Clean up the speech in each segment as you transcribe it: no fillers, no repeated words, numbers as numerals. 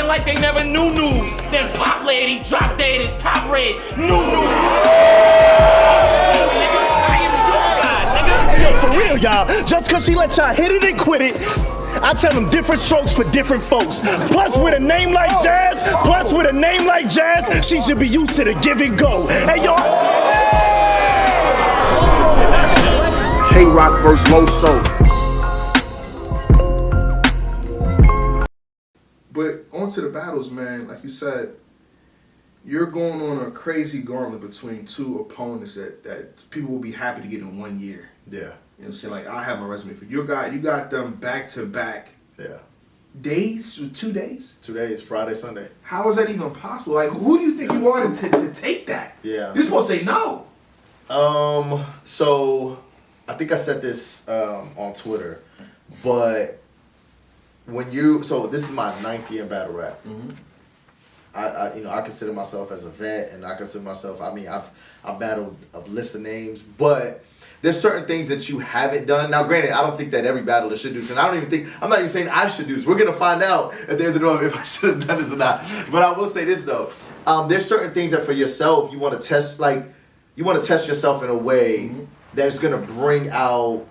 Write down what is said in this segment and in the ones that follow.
acting like they never knew news. Then Pop Lady dropped dead as top red. New news. I am your God, nigga. Hey, yo, for real, y'all. Just cause she let y'all hit it and quit it, I tell them different strokes for different folks. Plus, with a name like Jazz, she should be used to the give and go. Hey, y'all. Tay Roc versus Loso. But onto the battles, man. Like you said, you're going on a crazy gauntlet between two opponents that people will be happy to get in 1 year. Yeah. You know what I'm saying? Like, I have my resume for you. You got them back to back. Yeah. Days? 2 days? 2 days, Friday, Sunday. How is that even possible? Like, who do you think you wanted to take that? Yeah. You're supposed to say no. So I think I said this on Twitter, but so this is my 9th year in battle rap. Mm-hmm. I consider myself as a vet, and I consider myself. I mean, I've battled a list of names, but there's certain things that you haven't done. Now, granted, I don't think that every battler should do this, and I'm not even saying I should do this. We're gonna find out at the end of the day if I should have done this or not. But I will say this though: there's certain things that for yourself you want to test. Like, you want to test yourself in a way that's gonna bring out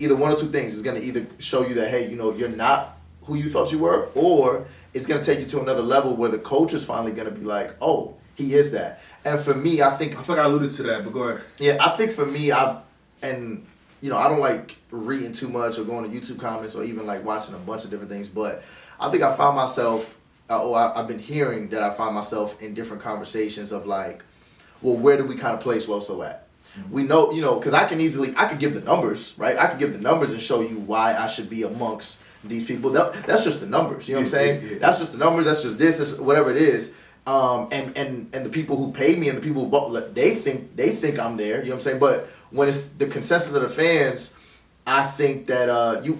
either one or two things. It's gonna either show you that, hey, you're not who you thought you were, or it's going to take you to another level where the coach is finally going to be like, oh, he is that. And for me, I think I alluded to that, but go ahead. Yeah, I think for me, I don't like reading too much or going to YouTube comments or even like watching a bunch of different things, but I think I found myself, I've been hearing that I find myself in different conversations of like, well, where do we kind of place Loso at? Mm-hmm. We know, because I could give the numbers, right? I could give the numbers and show you why I should be amongst these people. That's just the numbers, you know what I'm saying? Yeah. That's just the numbers, that's just this, whatever it is. And the people who pay me and the people who bought, they think I'm there, you know what I'm saying? But when it's the consensus of the fans, I think that you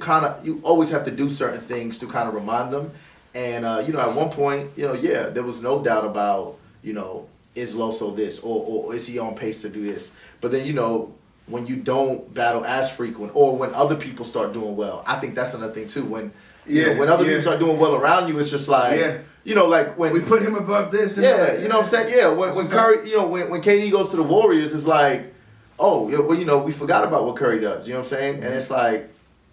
always have to do certain things to kind of remind them. And at one point, there was no doubt about, is Loso this or is he on pace to do this? But then when you don't battle as frequent or when other people start doing well, I think that's another thing too. When other people start doing well around you, it's just like, like when we put him above this. And you know what I'm saying? Yeah, when Curry, when KD goes to the Warriors, it's like, oh, well, we forgot about what Curry does. You know what I'm saying? Mm-hmm. And it's like,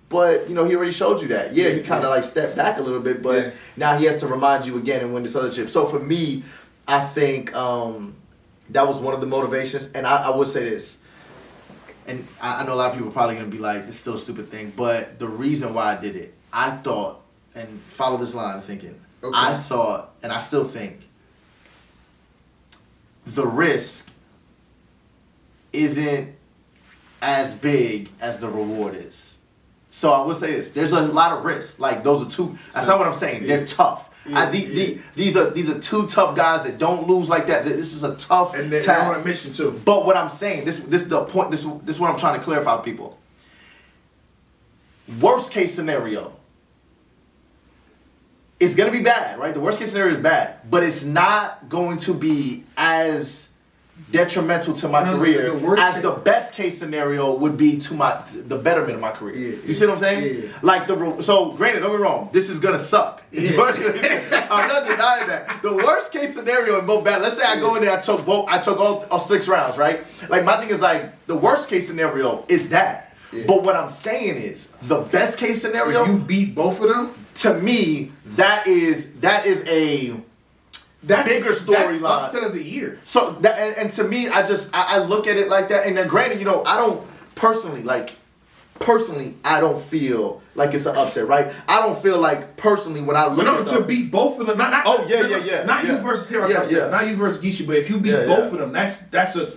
but he already showed you that. Yeah, he kind of like stepped back a little bit, but now he has to remind you again and win this other chip. So for me, I think that was one of the motivations. And I would say this. And I know a lot of people are probably going to be like, it's still a stupid thing. But the reason why I did it, I thought, and follow this line of thinking, okay. I thought, and I still think, the risk isn't as big as the reward is. So I will say this, there's a lot of risk. Like, those are two, that's not what I'm saying. They're tough. These are two tough guys that don't lose like that. This is a tough and they're task. on a mission too. But what I'm saying, this is the point. This is what I'm trying to clarify with people. Worst case scenario is gonna be bad, right? The worst case scenario is bad, but it's not going to be as detrimental to my career as the best case scenario would be to the betterment of my career. You see what I'm saying? Yeah. Like so granted, don't be wrong, this is gonna suck. I'm not denying that. The worst case scenario in both battles, let's say I go in there, I choke all 6 rounds, right? Like, my thing is like, the worst case scenario is that. Yeah. But what I'm saying is, the best case scenario, if you beat both of them, to me, that is a bigger storyline. That's upset of the year. So and to me, I look at it like that. And then granted, I don't personally, I don't feel like it's an upset, right? I don't feel like personally when I look at to beat both of them. Not you versus Tay Roc, not you versus Geechee, but if you beat both of them, that's a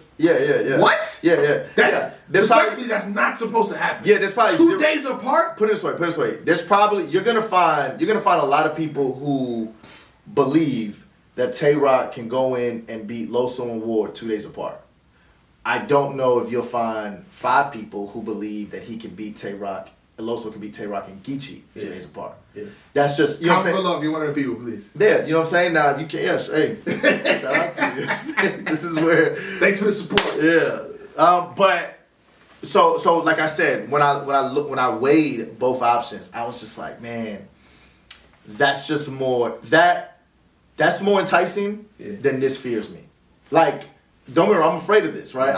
What? Yeah. That's not supposed to happen. Yeah, there's probably 2 days apart. Put it this way. There's probably you're gonna find a lot of people who believe that Tay Roc can go in and beat Loso and Ward 2 days apart. I don't know if you'll find 5 people who believe that he can beat Tay Roc, Loso can beat Tay Roc and Geechee 2 days apart. Yeah. That's just, you know what I'm saying? Comment below if you're one of the people, please. Yeah, you know what I'm saying? Now, if you can, yes, hey, shout out to you. This is where. Thanks for the support. Yeah, but so like I said, when I weighed both options, I was just like, man, that's just more that that's more enticing than this fears me. Like, don't get me wrong, I'm afraid of this, right?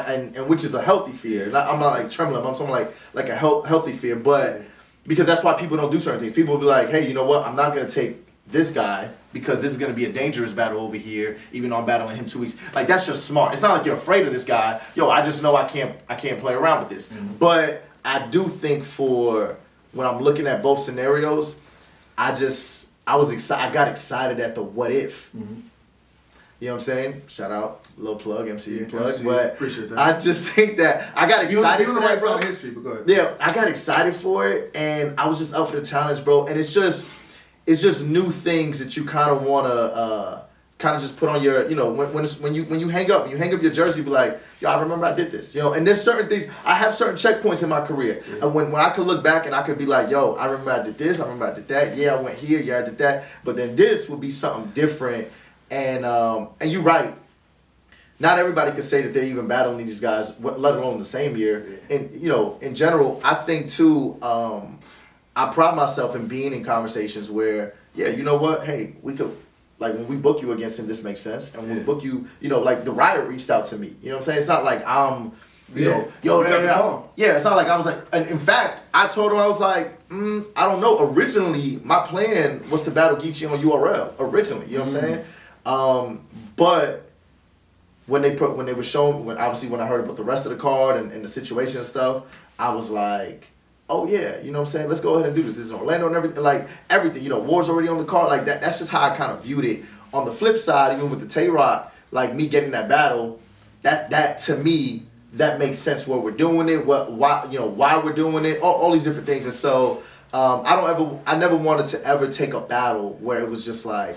And which is a healthy fear. I'm not like trembling. I'm something like a healthy fear, but because that's why people don't do certain things. People will be like, hey, you know what? I'm not gonna take this guy because this is gonna be a dangerous battle over here. Even though I'm battling him 2 weeks, like that's just smart. It's not like you're afraid of this guy. Yo, I just know I can't play around with this. But I do think for when I'm looking at both scenarios, I was excited. I got excited at the what if. You know what I'm saying? Shout out, little plug, MCU plug. MCU, but appreciate that. I just think that I got excited for that, bro. Side of history, but go ahead. Yeah, I got excited for it, and I was just up for the challenge, bro. And it's just new things that you kind of want to kind of just put on your, you know, when you hang up your jersey, you be like, yo, I remember I did this, you know. And there's certain things, I have certain checkpoints in my career, and when I could look back and I could be like, yo, I remember I did this, I remember I did that, yeah, I went here, yeah, I did that, but then this would be something different. And you're right. Not everybody can say that they're even battling these guys, let alone the same year. And you know, in general, I think too. I pride myself in being in conversations where, yeah, you know what? Hey, we could, like when we book you against him, this makes sense. And when we book you, you know, like the Riot reached out to me. You know what I'm saying? It's not like I'm, you know, yeah. It's not like I was like. And in fact, I told him I was like, I don't know. Originally, my plan was to battle Geechee on URL. Originally, you know what I'm saying? But when they were showing, when I heard about the rest of the card and the situation and stuff, I was like, oh yeah, you know what I'm saying? Let's go ahead and do this. This is Orlando and everything, you know, War's already on the card. Like that's just how I kind of viewed it. On the flip side, even with the Tay Roc, like me getting that battle, that to me, that makes sense where we're doing it, why we're doing it, all these different things. And so I never wanted to ever take a battle where it was just like,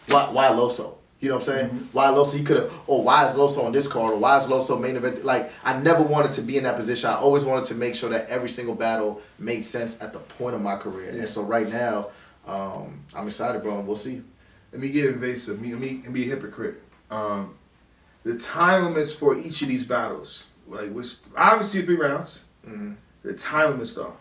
why Loso? You know what I'm saying? Why Loso? He could have, why is Loso on this card? Or why is Loso main event? Like, I never wanted to be in that position. I always wanted to make sure that every single battle made sense at the point of my career. And so right now, I'm excited, bro, and we'll see. Let me get invasive. Let me be a hypocrite. The time limits for each of these battles, like, was obviously 3 rounds. The time limits, though.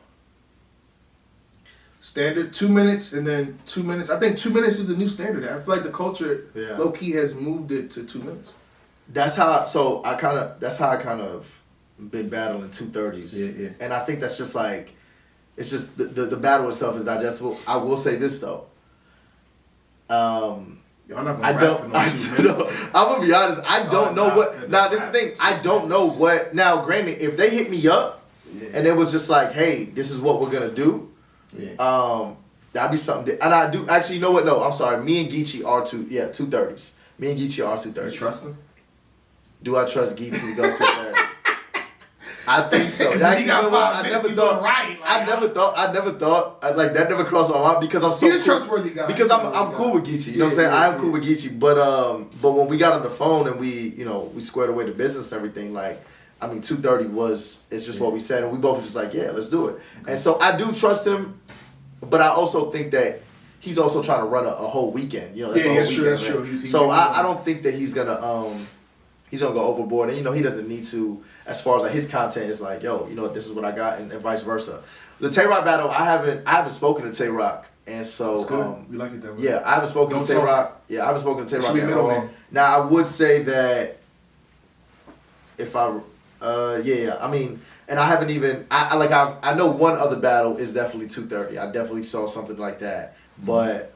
Standard 2 minutes and then 2 minutes. I think 2 minutes is the new standard. I feel like the culture low key has moved it to 2 minutes. That's how I kind of been battling 230s. Yeah. And I think that's just like, it's just the battle itself is digestible. I will say this though. I'm not I gonna don't. I'm gonna be honest. I don't know what. Now this thing, I don't know what. Now, granted, if they hit me up and it was just like, hey, this is what we're gonna do. That'd be something. And I do actually. You know what? No, I'm sorry. Me and Geechee are 230s. Me and Geechee are 230s. You trust him? Do I trust Geechee to go 230? I think so. Actually, you know what? I never thought. Like that never crossed my mind because I'm so. He's a trustworthy guy. Because I'm cool with Geechee. You know what I'm saying? I am cool with Geechee. But when we got on the phone and we squared away the business and everything, like, I mean, 230 it's just what we said, and we both was just like, yeah, let's do it. Okay. And so I do trust him, but I also think that he's also trying to run a whole weekend. You know, that's true. That's true. So I don't think that he's gonna go overboard, and he doesn't need to. As far as like his content is like, yo, this is what I got, and vice versa. The Tay Roc battle, I haven't spoken to Tay Roc, and so we like it that way. Yeah, I haven't spoken to Tay Roc. Yeah, I haven't spoken to Tay Roc at all. Now I would say that if I mean, and I haven't even. I know one other battle is definitely 230. I definitely saw something like that. But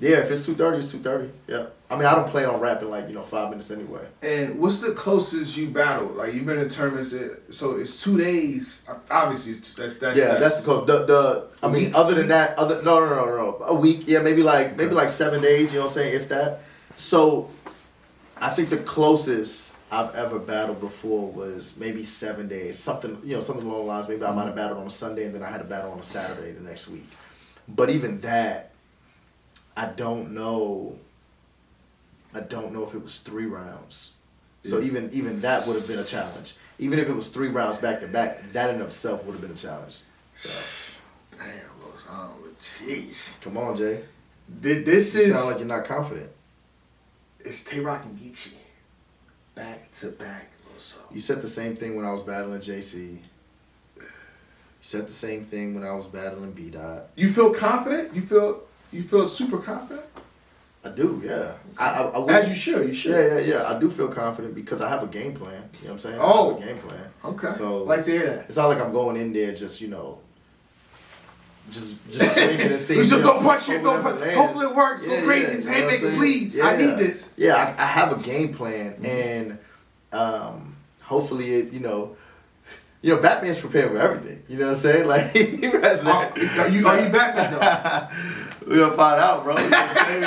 yeah, if it's 230, it's 230. Yeah. I mean, I don't plan on rapping 5 minutes anyway. And what's the closest you battled? Like, you've been in tournaments, so it's 2 days. Obviously, that's the close. I mean, other than that, no, a week. Yeah, maybe like 7 days. You know what I'm saying? If that. So, I think the closest I've ever battled before was maybe 7 days. Something along the lines. Maybe I might have battled on a Sunday and then I had a battle on a Saturday the next week. But even that, I don't know if it was 3 rounds. So even that would have been a challenge. Even if it was 3 rounds back to back, that in itself would have been a challenge. So. Damn, jeez. Come on, Jay. You sound like you're not confident. It's Tay Roc and Geechee. Back to back, Loso. You said the same thing when I was battling JC. You said the same thing when I was battling B-Dot. You feel confident? You feel super confident? I do, yeah. I would, As you should. You should. Yeah. I do feel confident because I have a game plan. You know what I'm saying? Oh. I have a game plan. Okay. So Like to hear that. it's not like I'm going in there just, you know, just swinging and seeing. Just don't punch it. whatever Don't punch. lands. Hopefully it works. Go crazy. you know Hey, what make I'm it saying? please. I need this. Yeah, I have a game plan, and hopefully it, you know, Batman's prepared for everything. You know what I'm saying? Like, he resonates. Are you Batman though? We're gonna find out, bro. You know what I'm saying?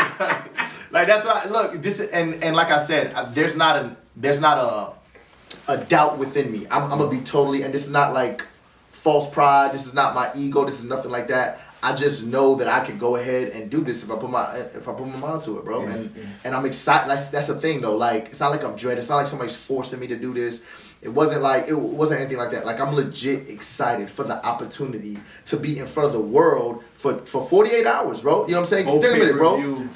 Like that's why. Look, this and like I said, there's not a doubt within me. I'm gonna be totally, and this is not like false pride. This is not my ego. This is nothing like that. I just know that I can go ahead and do this if I put my mind to it, bro. And I'm excited. That's the thing though. Like it's not like I'm dreading. It's not like somebody's forcing me to do this. It wasn't anything like that. Like I'm legit excited for the opportunity to be in front of the world for 48 hours, bro. You know what I'm saying? Both Think of it, bro. pay-per-view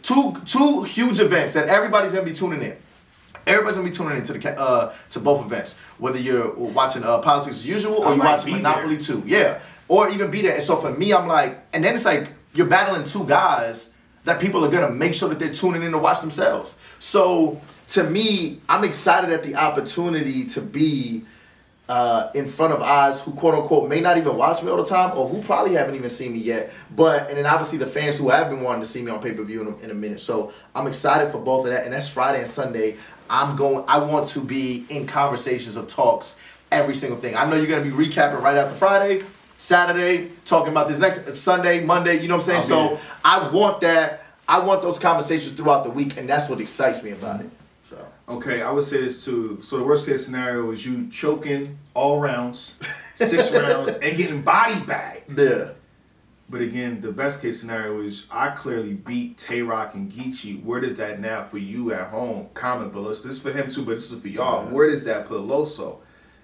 From two huge events that everybody's gonna be tuning in. Everybody's gonna be tuning in to both events, whether you're watching Politics as Usual or you're watching Monopoly 2, yeah, or even be there. And so for me, I'm like, and then it's like you're battling two guys that people are gonna make sure that they're tuning in to watch themselves. So to me, I'm excited at the opportunity to be in front of eyes who quote unquote may not even watch me all the time or who probably haven't even seen me yet. And then obviously the fans who have been wanting to see me on pay-per-view in a minute. So I'm excited for both of that. And that's Friday and Sunday. I want to be in conversations of talks, every single thing. I know you're going to be recapping right after Friday, Saturday, talking about this next Sunday, Monday, you know what I'm saying? So I want that. I want those conversations throughout the week, and that's what excites me about it. So. Okay, I would say this too. So the worst case scenario is you choking all rounds, 6 rounds, and getting body bagged. Yeah. But again, the best case scenario is I clearly beat Tay Roc and Geechee. Where does that now for you at home? Comment below. This is for him too, but this is for y'all. Yeah. Where does that put Loso?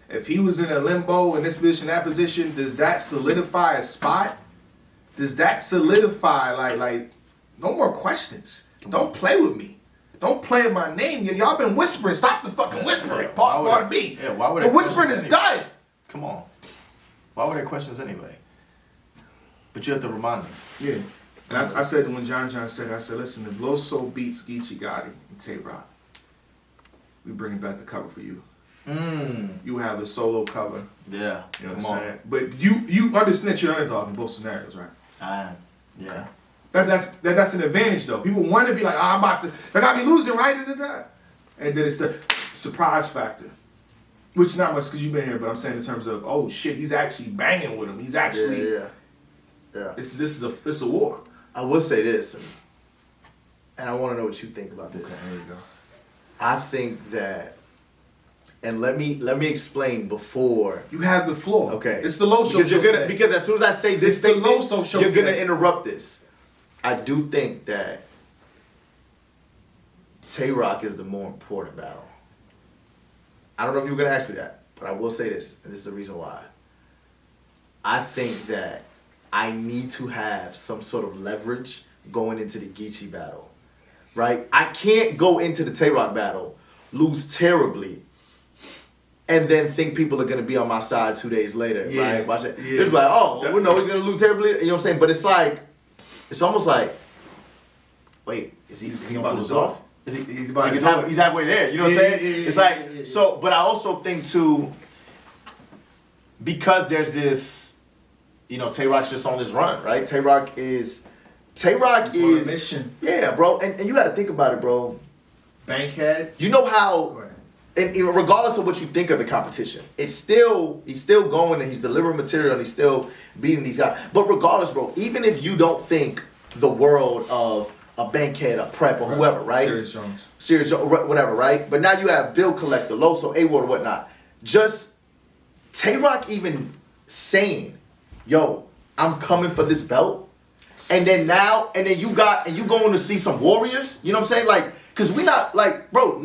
If he was in a limbo in this position, that position, does that solidify a spot? Does that solidify like no more questions? Don't play with me. Don't play with my name. Y'all been whispering. Stop the fucking whispering. Part B. Yeah, why would the whispering is done. Come on. Why were there questions anyway? But you have to remind me. Yeah. And I said when John said, I said, listen, if Loso beats Geechee Gotti and Tay Roc, we bringing back the cover for you. You have a solo cover. Yeah. You know what I'm saying? But you understand you're underdog in both scenarios, right? Yeah. That's an advantage though. People want to be like, I'm about to, I gotta be losing, right? And then it's the surprise factor. Which not much because you've been here, but I'm saying in terms of, oh shit, he's actually banging with him. He's actually Yeah. This is a war. I will say this, and I want to know what you think about this. Okay, there you go. I think that, and let me explain before. You have the floor. Okay. It's the Loso show. Because as soon as I say this It's the statement, Loso show you're today. gonna interrupt this. I do think that Tay Roc is the more important battle. I don't know if you were gonna ask me that, but I will say this, and this is the reason why. I think that I need to have some sort of leverage going into the Geechee battle, right? I can't go into the Tay Roc battle, lose terribly, and then think people are gonna be on my side 2 days later, right? Watch it. It's like, oh, we know he's gonna lose terribly. You know what I'm saying? But it's like, it's almost like, wait, is he gonna pull this off? Is he? He's halfway there. You know what I'm saying? It's like so. But I also think too, because there's this, you know, Tay Roc's just on this run, right? Tay Roc is mission. Yeah, bro. And you got to think about it, bro. Bankhead. You know how. And regardless of what you think of the competition, he's still going and he's delivering material and he's still beating these guys. But regardless, bro, even if you don't think the world of a Bankhead, a Prep, or whoever, right? Serious Jones, whatever, right? But now you have Bill Collector, Loso, A-Ward, or whatnot. Just Tay Roc even saying, yo, I'm coming for this belt. And then you going to see some warriors, you know what I'm saying? Like, because we not, like, bro,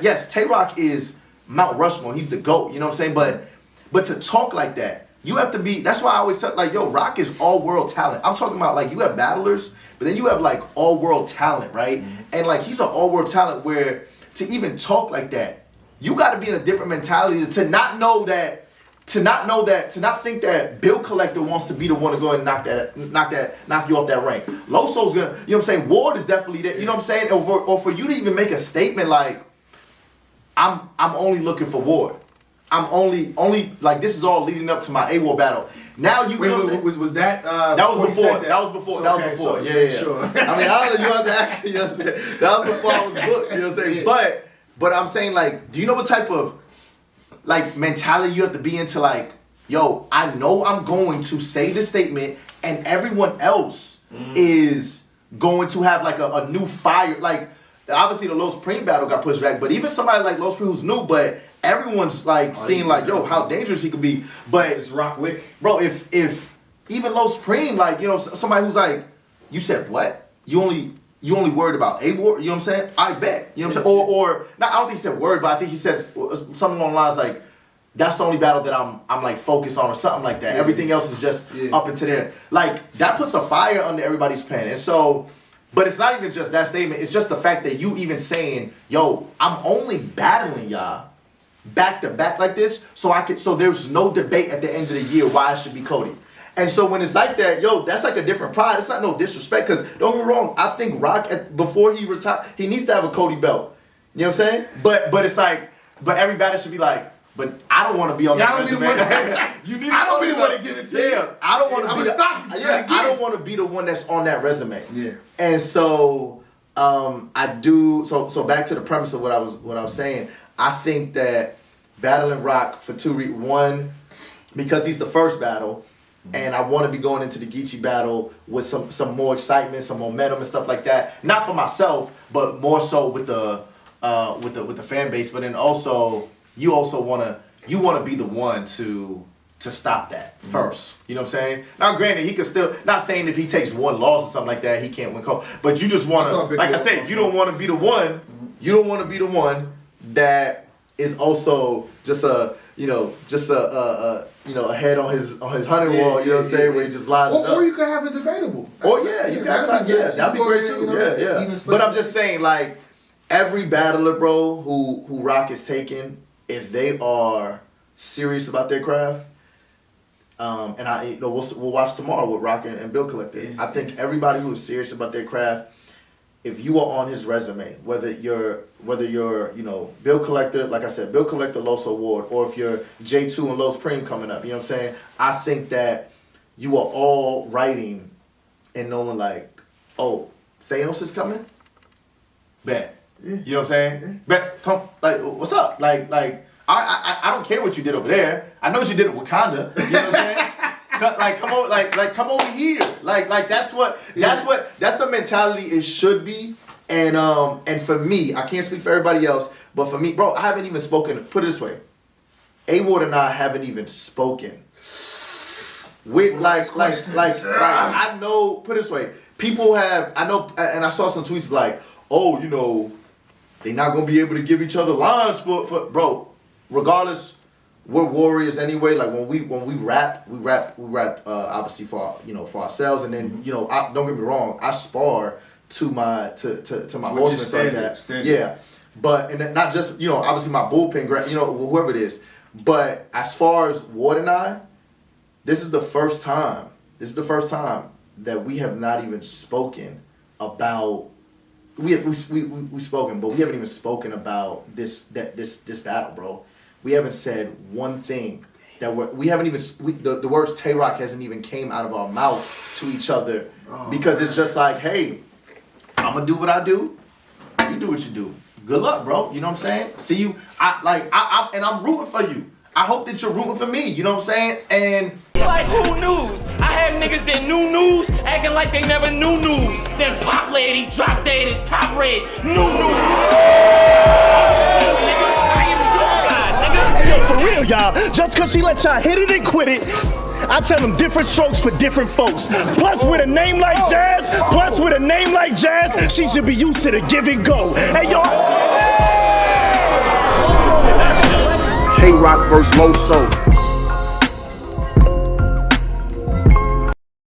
yes, Tay Roc is Mount Rushmore. He's the GOAT, you know what I'm saying? But to talk like that, you have to be, that's why I always tell, like, yo, Roc is all-world talent. I'm talking about, like, you have battlers, but then you have, like, all-world talent, right? Mm-hmm. And, like, he's an all-world talent where to even talk like that, you got to be in a different mentality to not know that to not think that Bill Collector wants to be the one to go and knock you off that rank. Loso's gonna, you know what I'm saying? Ward is definitely there, you know what I'm saying? Or for you to even make a statement like, I'm only looking for Ward. I'm only like, this is all leading up to my AWAR battle. Now you know what I'm saying? Was that that was before. That was before. That was before. Yeah. Sure. I mean, I don't know. You have to ask. You know what I'm saying? That was before I was booked. You know what I'm saying? Yeah. But I'm saying, like, do you know what type of like mentality you have to be into? Like, yo, I know I'm going to say this statement, and everyone else is going to have like a new fire. Like, obviously the Low Supreme battle got pushed back, but even somebody like Low Supreme who's new, but everyone's like seeing like, yo, how dangerous he could be. But it's Rock Wick, bro. If even Low Supreme, like, you know, somebody who's like, you said what? You only worried about AWAR? You know what I'm saying? I bet. You know what I'm saying? Or not, I don't think he said word, but I think he said something along the lines like, that's the only battle that I'm like focused on or something like that. Yeah. Everything else is just up into there. Like, that puts a fire under everybody's pen. And so, but it's not even just that statement. It's just the fact that you even saying, yo, I'm only battling y'all back to back like this, so there's no debate at the end of the year why it should be Cody. And so when it's like that, yo, that's like a different pride. It's not no disrespect, because don't get me wrong, I think Rock, before he retire, he needs to have a Cody belt. You know what I'm saying? But it's like, but every battle should be like, but I don't want to be on that resume. I don't be the one to give it to you. I don't want to be I don't want to be the one that's on that resume. Yeah. And so I do. So back to the premise of what I was saying. I think that battling Rock for two reasons. One, because he's the first battle, and I want to be going into the Geechee battle with some more excitement, some momentum and stuff like that. Not for myself, but more so with the fan base. But then also, you want to be the one to stop that first. You know what I'm saying? Now, granted, he could still, not saying if he takes one loss or something like that, he can't win Cole. But you just want to, like I said, you don't want to be the one. You don't want to be the one that is also just a head on his hunting wall. You know what I'm saying? Where he just lies it up. Or you could have it debatable. Oh yeah, you got that'd be great too. Yeah. But I'm just saying, like, every battler, bro, who Rock is taking, if they are serious about their craft, and we'll watch tomorrow with Rock and Bill Collector. Yeah. I think everybody who is serious about their craft, if you are on his resume, whether you're Bill Collector, like I said, Bill Collector, Los Award, or if you're J2 and Low Supreme coming up, you know what I'm saying? I think that you are all writing and knowing like, oh, Thanos is coming? Bet. Yeah. You know what I'm saying? Yeah. Bet, come, like, what's up? Like, I don't care what you did over there. I know what you did at Wakanda. You know what I'm saying? Like, come on, like come over here. Like that's the mentality it should be. And for me, I can't speak for everybody else, but for me, bro, I haven't even spoken. Put it this way, A-Ward and I haven't even spoken. With like I know. Put it this way, people have. I know, and I saw some tweets like, oh, you know, they're not gonna be able to give each other lines for bro. Regardless, we're warriors anyway. Like when we rap obviously for ourselves, and then don't get me wrong, I spar to my horsemen like that. Yeah, but and not just obviously my bullpen whoever it is, but as far as Ward and I, this is the first time that we have not even spoken about. We've spoken, but we haven't even spoken about this battle, bro. We haven't said one thing we haven't even the words Tay Roc hasn't even came out of our mouth to each other because it's just like, hey, I'm gonna do what I do, you do what you do. Good luck, bro. You know what I'm saying? See you. And I'm rooting for you. I hope that you're rooting for me. You know what I'm saying? And like, who knows? I had niggas that knew news acting like they never knew news. Then Pop Lady drop dead is top red. New Yo, for real, y'all. Just cause she let y'all hit it and quit it, I tell them different strokes for different folks. Plus with a name like Jazz, she should be used to the give and go. Hey, y'all. Tay Roc versus Loso.